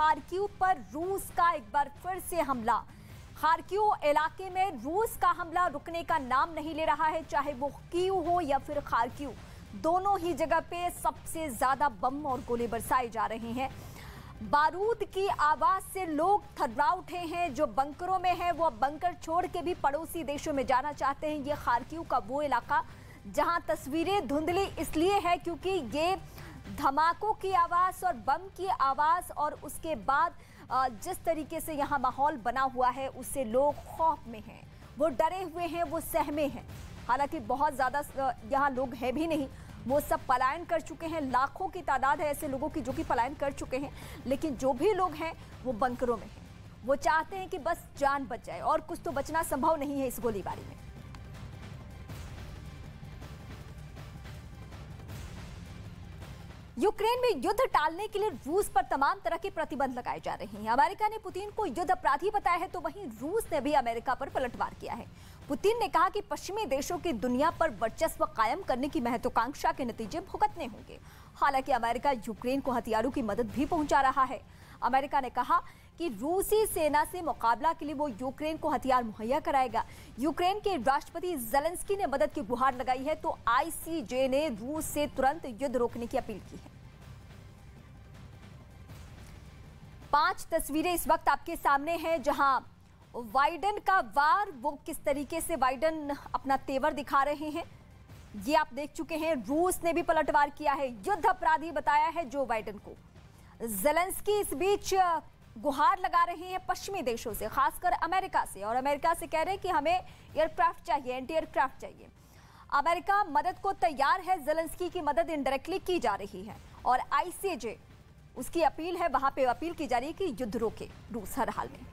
Kharkiv पर रूस का एक बार फिर से हमला। खार्किव इलाके में रूस का हमला रुकने का नाम नहीं ले रहा है, चाहे वो कीव हो या फिर खार्किव, दोनों ही जगह पे सबसे ज्यादा बम और गोले बरसाए जा रहे हैं। बारूद की आवाज से लोग थर्रा उठे हैं। जो बंकरों में है वो बंकर छोड़ के भी पड़ोसी देशों में जाना चाहते हैं। ये खार्किव का वो इलाका जहां तस्वीरें धुंधली इसलिए है क्योंकि ये धमाकों की आवाज और बम की आवाज और उसके बाद जिस तरीके से यहाँ माहौल बना हुआ है उससे लोग खौफ में हैं, वो डरे हुए हैं, वो सहमे हैं। हालांकि बहुत ज्यादा यहाँ लोग हैं भी नहीं, वो सब पलायन कर चुके हैं। लाखों की तादाद है ऐसे लोगों की जो कि पलायन कर चुके हैं, लेकिन जो भी लोग हैं वो बंकरों में हैं। वो चाहते हैं कि बस जान बच जाए और कुछ तो बचना संभव नहीं है इस गोलीबारी में। यूक्रेन में युद्ध टालने के लिए रूस पर तमाम तरह के प्रतिबंध लगाए जा रहे हैं। अमेरिका ने पुतिन को युद्ध अपराधी बताया है, तो वहीं रूस ने भी अमेरिका पर पलटवार किया है। पुतिन ने कहा कि पश्चिमी देशों की दुनिया पर वर्चस्व कायम करने की महत्वाकांक्षा के नतीजे भुगतने होंगे। हालांकि अमेरिका यूक्रेन को हथियारों की मदद भी पहुंचा रहा है। अमेरिका ने कहा कि रूसी सेना से मुकाबला के लिए वो यूक्रेन को हथियार मुहैया कराएगा। यूक्रेन के राष्ट्रपति ज़ेलेंस्की ने मदद की गुहार लगाई है, तो आईसीजे ने रूस से तुरंत युद्ध रोकने की अपील की है। 5 तस्वीरें इस वक्त आपके सामने हैं जहां बाइडेन का वार, वो किस तरीके से बाइडेन अपना तेवर दिखा रहे हैं ये आप देख चुके हैं। रूस ने भी पलटवार किया है, युद्ध अपराधी बताया है जो बाइडेन को। ज़ेलेंस्की इस बीच गुहार लगा रहे हैं पश्चिमी देशों से, खासकर अमेरिका से, और अमेरिका से कह रहे हैं कि हमें एयरक्राफ्ट चाहिए, एंटी एयरक्राफ्ट चाहिए। अमेरिका मदद को तैयार है, ज़ेलेंस्की की मदद इनडायरेक्टली की जा रही है और आईसीजे उसकी अपील है, वहां पे अपील की जा रही है कि युद्ध रोके रूस हर हाल में।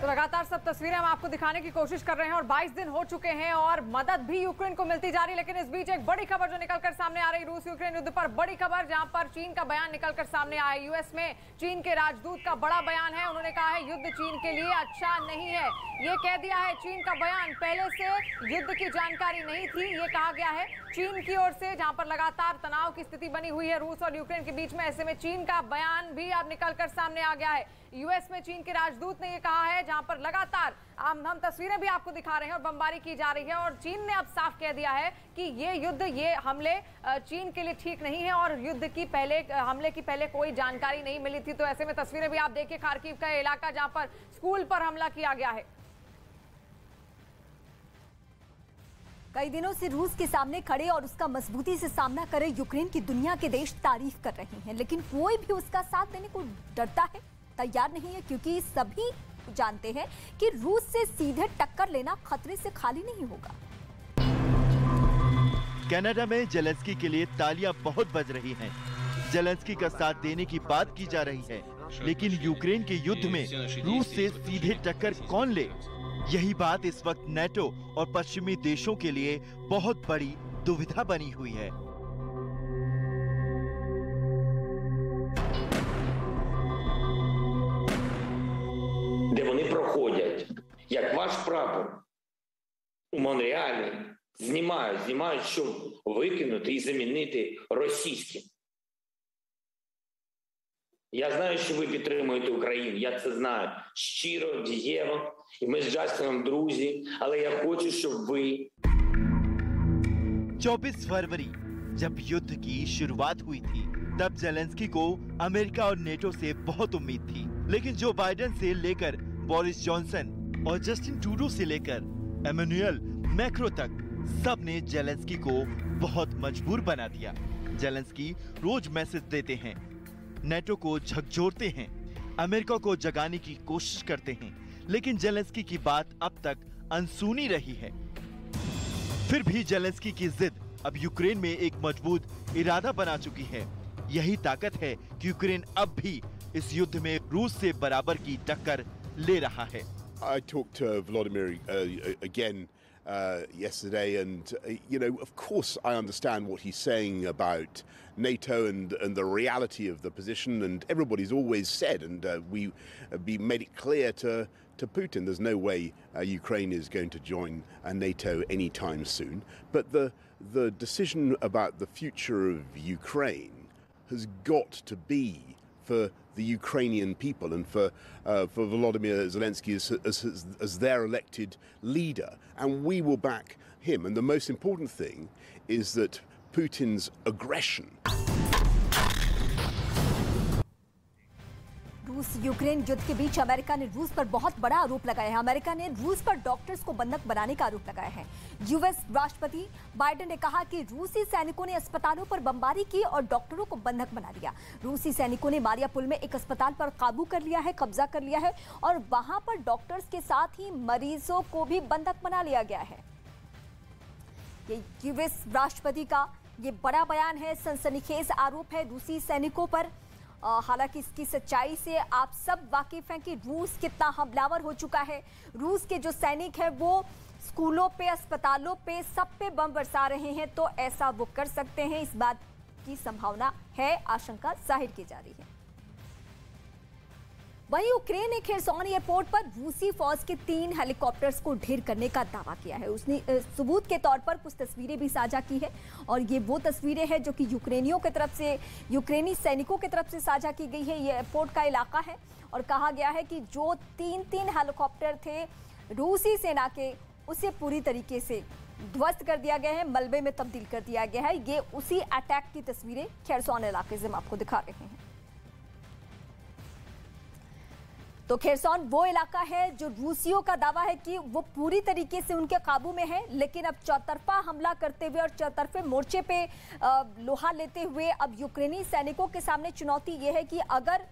तो लगातार सब तस्वीरें हम आपको दिखाने की कोशिश कर रहे हैं और 22 दिन हो चुके हैं और मदद भी यूक्रेन को मिलती जा रही है। लेकिन इस बीच एक बड़ी खबर जो निकलकर सामने आ रही, रूस यूक्रेन युद्ध पर बड़ी खबर, जहां पर चीन का बयान निकलकर सामने आया है। यूएस में चीन के राजदूत का बड़ा बयान है। उन्होंने कहा है युद्ध चीन के लिए अच्छा नहीं है। ये कह दिया है चीन का बयान, पहले से युद्ध की जानकारी नहीं थी, ये कहा गया है चीन की ओर से, जहां पर लगातार तनाव की स्थिति बनी हुई है रूस और यूक्रेन के बीच में। ऐसे में चीन का बयान भी अब निकलकर सामने आ गया है। यूएस में चीन के राजदूत ने ये कहा है, जहां पर लगातार हम तस्वीरें भी आपको दिखा रहे हैं और बमबारी की जा रही है, और चीन ने अब साफ कह दिया है कि ये युद्ध, ये हमले चीन के लिए ठीक नहीं है और युद्ध की हमले की पहले कोई जानकारी नहीं मिली थी। तो ऐसे में तस्वीरें भी आप देखिए, खार्किव का इलाका जहां पर स्कूल पर हमला किया गया है। कई दिनों से रूस के सामने खड़े और उसका मजबूती से सामना करे यूक्रेन की दुनिया के देश तारीफ कर रहे हैं, लेकिन कोई भी उसका साथ देने को डरता है, तैयार नहीं है, क्योंकि सभी जानते हैं कि रूस से सीधे टक्कर लेना खतरे से खाली नहीं होगा। कनाडा में ज़ेलेंस्की के लिए तालियां बहुत बज रही हैं। ज़ेलेंस्की का साथ देने की बात की जा रही है, लेकिन यूक्रेन के युद्ध में रूस से सीधे टक्कर कौन ले, यही बात इस वक्त नेटो और पश्चिमी देशों के लिए बहुत बड़ी दुविधा बनी हुई है। Де вони проходять, як ваш прапор у Монреалі, знімають, щоб викинути і замінити російським. Я знаю, що ви підтримуєте Україну, я це знаю щиро, дієво, і ми з Джастином друзі, але я хочу, щоб ви... 24 फरवरी जब युद्ध की शुरुआत हुई थी, तब ज़ेलेंस्की को अमेरिका और नेटो से बहुत उम्मीद थी, लेकिन जो बाइडेन से लेकर बोरिस जॉनसन और जस्टिन ट्रूडो से लेकर एमेनुएल मैक्रो तक सब ने ज़ेलेंस्की को बहुत मजबूर बना दिया। ज़ेलेंस्की रोज मैसेज देते हैं, नेटो को झकझोरते हैं, अमेरिका को जगाने की कोशिश करते हैं, लेकिन ज़ेलेंस्की की बात अब तक अनसुनी रही है। फिर भी ज़ेलेंस्की की जिद अब यूक्रेन में एक मजबूत इरादा बना चुकी है। यही ताकत है कि यूक्रेन अब भी इस युद्ध में रूस से बराबर की टक्कर ले रहा है। I talked to Vladimir again yesterday, and of course I understand what he's saying about NATO and the reality of the position, and everybody's always said, and we made it clear to Putin, there's no way Ukraine is going to join NATO anytime soon. But the decision about the future of Ukraine has got to be for the Ukrainian people and for Volodymyr Zelensky as their elected leader, and we will back him. And the most important thing is that Putin's aggression. रूस Ukraine युद्ध के बीच America ने रूस पर बहुत बड़ा आरोप लगाया है। अमेरिका ने रूस पर डॉक्टर्स को बंधक बनाने का आरोप लगाया है। यूएस राष्ट्रपति बाइडेन ने कहा कि रूसी सैनिकों ने अस्पतालों पर बमबारी की और डॉक्टरों को बंधक बना लिया। रूसी सैनिकों ने मारियापुल में एक अस्पताल पर काबू कर लिया है, कब्जा कर लिया है और वहां पर डॉक्टर्स के साथ ही मरीजों को भी बंधक बना लिया गया है। ये यूएस राष्ट्रपति का ये बड़ा बयान है, सनसनीखेज आरोप है रूसी सैनिकों पर। हालांकि इसकी सच्चाई से आप सब वाकिफ हैं कि रूस कितना हमलावर हो चुका है। रूस के जो सैनिक हैं वो स्कूलों पे, अस्पतालों पे, सब पे बम बरसा रहे हैं, तो ऐसा वो कर सकते हैं, इस बात की संभावना है, आशंका जाहिर की जा रही है। वहीं यूक्रेन ने खेरसोन एयरपोर्ट पर रूसी फौज के 3 हेलीकॉप्टर्स को ढेर करने का दावा किया है। उसने सबूत के तौर पर कुछ तस्वीरें भी साझा की है और ये वो तस्वीरें हैं जो कि यूक्रेनियों की तरफ से, यूक्रेनी सैनिकों की तरफ से साझा की गई है। ये एयरपोर्ट का इलाका है और कहा गया है कि जो 3 हेलीकॉप्टर थे रूसी सेना के, उसे पूरी तरीके से ध्वस्त कर दिया गया है, मलबे में तब्दील कर दिया गया है। ये उसी अटैक की तस्वीरें खेरसोन इलाके से हम आपको दिखा रहे हैं। तो खेरसोन वो इलाका है जो रूसियों का दावा है कि वो पूरी तरीके से उनके काबू में है, लेकिन अब चौतरफा हमला करते हुए और चौतरफे मोर्चे पे लोहा लेते हुए अब यूक्रेनी सैनिकों के सामने चुनौती ये है कि अगर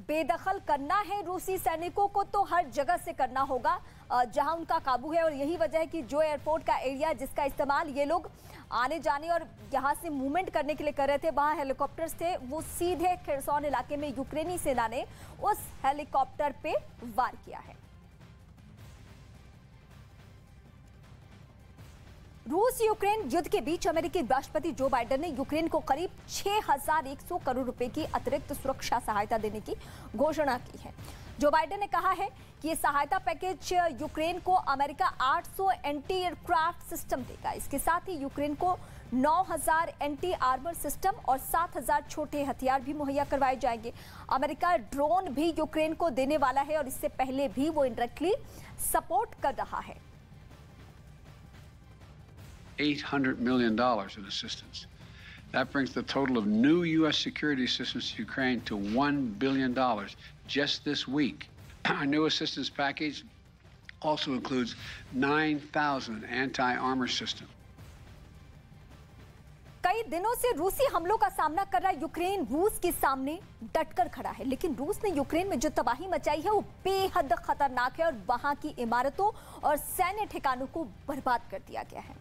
बेदखल करना है रूसी सैनिकों को तो हर जगह से करना होगा जहां उनका काबू है। और यही वजह है कि जो एयरपोर्ट का एरिया जिसका इस्तेमाल ये लोग आने जाने और यहां से मूवमेंट करने के लिए कर रहे थे, वहां हेलीकॉप्टर्स थे, वो सीधे खेरसोन इलाके में यूक्रेनी सेना ने उस हेलीकॉप्टर पे वार किया है। रूस यूक्रेन युद्ध के बीच अमेरिकी राष्ट्रपति जो बाइडेन ने यूक्रेन को करीब 6100 करोड़ रुपए की अतिरिक्त सुरक्षा सहायता देने की घोषणा की है। जो बाइडेन ने कहा है कि ये सहायता पैकेज यूक्रेन को अमेरिका 800 एंटी एयरक्राफ्ट सिस्टम देगा। इसके साथ ही यूक्रेन को 9000 एंटी आर्मर सिस्टम और 7000 छोटे हथियार भी मुहैया करवाए जाएंगे। अमेरिका ड्रोन भी यूक्रेन को देने वाला है और इससे पहले भी वो इनडायरेक्टली सपोर्ट कर रहा है। $800 million in assistance. That brings the total of new U.S. security assistance to Ukraine to $1 billion just this week. Our new assistance package also includes 9,000 anti-armor systems. कई दिनों से रूसी हमलों का सामना कर रहा यूक्रेन रूस के सामने डटकर खड़ा है, लेकिन रूस ने यूक्रेन में जो तबाही मचाई है वो बेहद खतरनाक है और वहां की इमारतों और सैन्य ठिकानों को बर्बाद कर दिया गया है।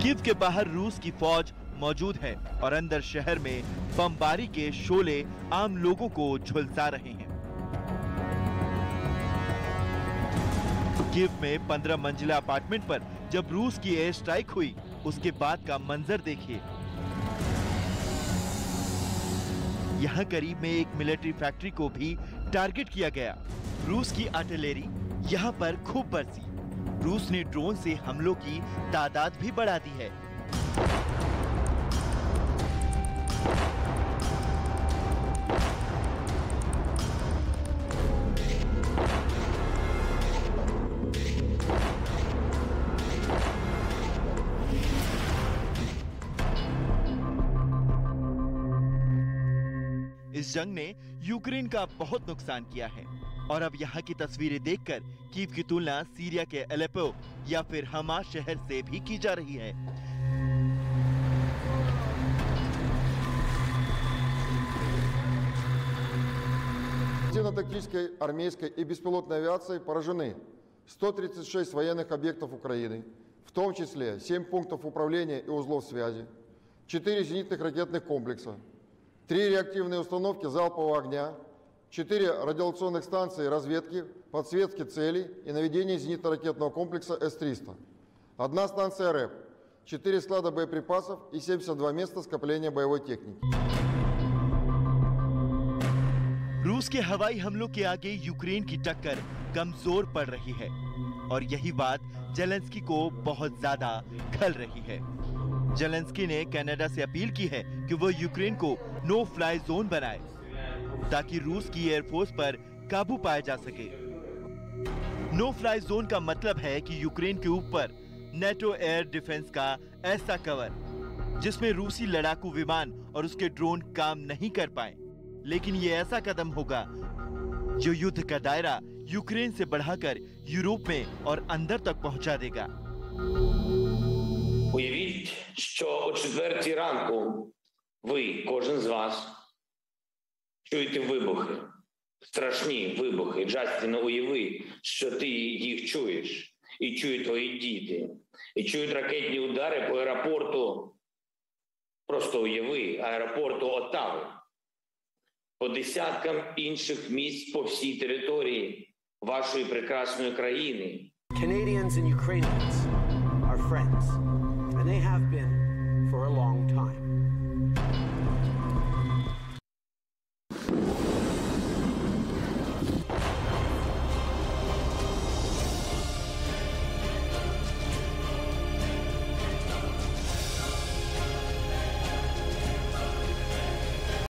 कीव के बाहर रूस की फौज मौजूद है और अंदर शहर में बमबारी के शोले आम लोगों को झुलसा रहे हैं। कीव में 15 मंजिला अपार्टमेंट पर जब रूस की एयर स्ट्राइक हुई, उसके बाद का मंजर देखिए। यहाँ करीब में एक मिलिट्री फैक्ट्री को भी टारगेट किया गया। रूस की आर्टिलरी यहाँ पर खूब बरसी। रूस ने ड्रोन से हमलों की तादाद भी बढ़ा दी है। इस जंग ने यूक्रेन का बहुत नुकसान किया है और अब यहाँ की तस्वीरें देखकर कीव की तुलना सीरिया के एलेपो या फिर हमा शहर से भी की जा रही है। Зенитно-тактической, армейской и беспилотной авиацией поражены 136 военных объектов Украины, в том числе 7 пунктов управления и узлов связи, 4 зенитных ракетных комплекса, 3 реактивные установки залпового огня, 4 радиолокационных станции разведки, подсветки целей и наведения зенитно-ракетного комплекса С-300, 1 станция РЭП, 4 склада боеприпасов и 72 места скопления боевой техники. रूस के हवाई हमलों के आगे यूक्रेन की टक्कर कमजोर पड़ रही है और यही बात जेलेंस्की को बहुत ज्यादा खल रही है। जेलेंस्की ने कनाडा से अपील की है कि वो यूक्रेन को नो फ्लाई जोन बनाए ताकि रूस की एयरफोर्स पर काबू पाया जा सके। नो फ्लाई जोन का मतलब है कि यूक्रेन के ऊपर नेटो एयर डिफेंस का ऐसा कवर जिसमें रूसी लड़ाकू विमान और उसके ड्रोन काम नहीं कर पाए। लेकिन ये ऐसा कदम होगा जो युद्ध का दायरा यूक्रेन से बढ़ाकर यूरोप में और अंदर तक पहुंचा देगा। Уявіть, що о 4 ранку ви, кожен з вас, чуєте вибухи, страшні вибухи. Джастін, уяви, що ти їх чуєш, і чують твої діти, і чують ракетні удари по аеропорту, просто уяви, аеропорту Оттави, по десяткам інших місць по всій території вашої прекрасної країни. Canadians and Ukrainians are friends, and they have been